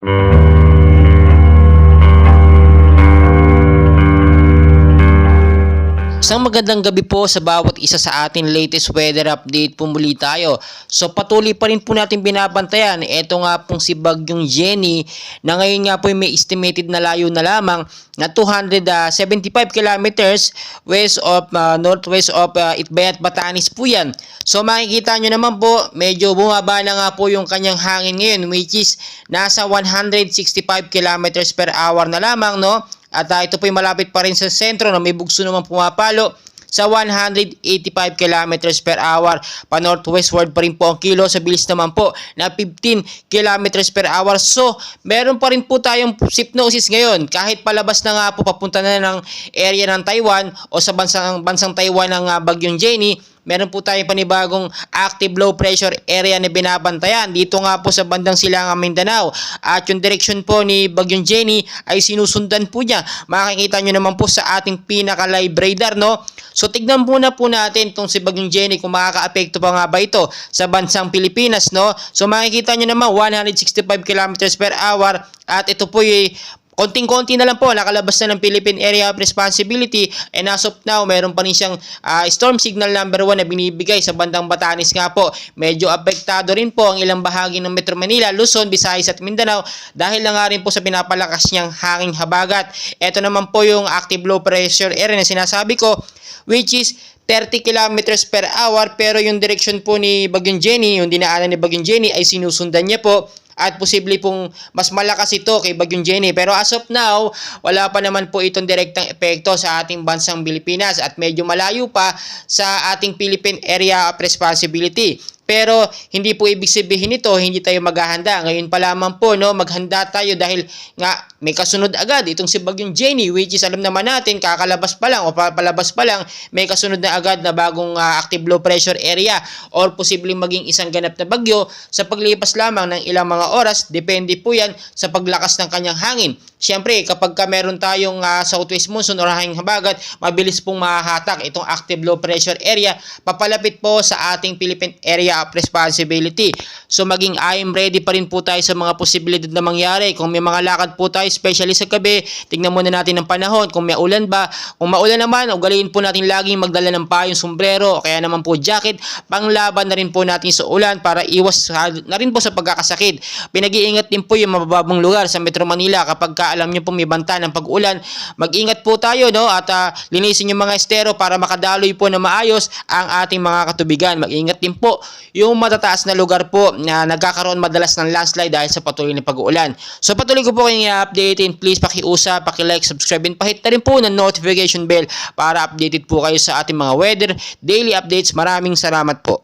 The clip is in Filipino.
Isang magandang gabi po sa bawat isa sa atin, latest weather update po muli tayo. So patuloy pa rin po natin binabantayan. Ito nga pong si Bagyong Jenny na ngayon nga po may estimated na layo na lamang na 275 kilometers west of northwest of Itbayat, Batanes po yan. So makikita nyo naman po, medyo bumaba na nga po yung kanyang hangin ngayon, which is nasa 165 kilometers per hour na lamang, no? At ito po ay malapit pa rin sa sentro na may bugso naman pumapalo sa 185 kilometers per hour. Pa-northwestward pa rin po ang kilo, sa bilis naman po na 15 kilometers per hour. So, meron pa rin po tayong hypnosis ngayon. Kahit palabas na nga po, papunta na ng area ng Taiwan o sa bansang Taiwan ng Bagyong Jenny, meron po tayong panibagong active low pressure area na binabantayan dito nga po sa bandang Silangang Mindanao. At yung direksyon po ni Bagyong Jenny ay sinusundan po niya. Makikita nyo naman po sa ating pinaka-live radar, no? So tignan muna po natin itong si Bagyong Jenny kung makaka-apekto pa nga ba ito sa bansang Pilipinas, no? So makikita nyo naman 165 kilometers per hour at ito po ay konting-konti na lang po, nakalabas na ng Philippine Area of Responsibility, and as of now, meron pa rin siyang storm signal number 1 na binibigay sa bandang Batanes nga po. Medyo apektado rin po ang ilang bahagi ng Metro Manila, Luzon, Visayas at Mindanao dahil na nga rin po sa pinapalakas niyang hanging habagat. Ito naman po yung active low pressure area na sinasabi ko, which is 30 kilometers per hour, pero yung direction po ni Bagyong Jenny, yung dinaanan ni Bagyong Jenny ay sinusundan niya po. At posible pong mas malakas ito kay Bagyong Jenny. Pero as of now, wala pa naman po itong direktang epekto sa ating bansang Pilipinas at medyo malayo pa sa ating Philippine Area of Responsibility. Pero hindi po ibig sabihin nito hindi tayo maghahanda. Ngayon pa lamang po, no, maghanda tayo dahil nga may kasunod agad itong si Bagyong Jenny, which is alam naman natin kakalabas pa lang o palabas pa lang, may kasunod na agad na bagong active low pressure area or posibleng maging isang ganap na bagyo sa paglipas lamang ng ilang mga oras. Depende po yan sa paglakas ng kanyang hangin. Siyempre, kapag meron tayong southwest monsoon o hanging habagat, mabilis pong mahahatak itong active low pressure area papalapit po sa ating Philippine Area of Responsibility. So maging I'm ready pa rin po tayo sa mga posibilidad na mangyari. Kung may mga lakad po tayo, especially sa gabi, tingnan muna natin ang panahon. Kung may ulan ba, kung maulan naman, ugaliin po natin laging magdala ng payong, sombrero, o kaya naman po jacket, panglaban na rin po natin sa ulan para iwas na rin po sa pagkakasakit. Pinag-iingat din po yung mababang lugar sa Metro Manila kapag alam nyo po may banta ng pag-ulan. Mag-ingat po tayo, no? At linisin yung mga estero para makadaloy po na maayos ang ating mga katubigan. Mag-ingat din po yung matataas na lugar po na nagkakaroon madalas ng landslide dahil sa patuloy na pag-uulan. So patuloy ko po kayong i-updatein. Please pakiusap, pakilike, subscribe, and pahit na rin po ng notification bell para updated po kayo sa ating mga weather, daily updates. Maraming salamat po.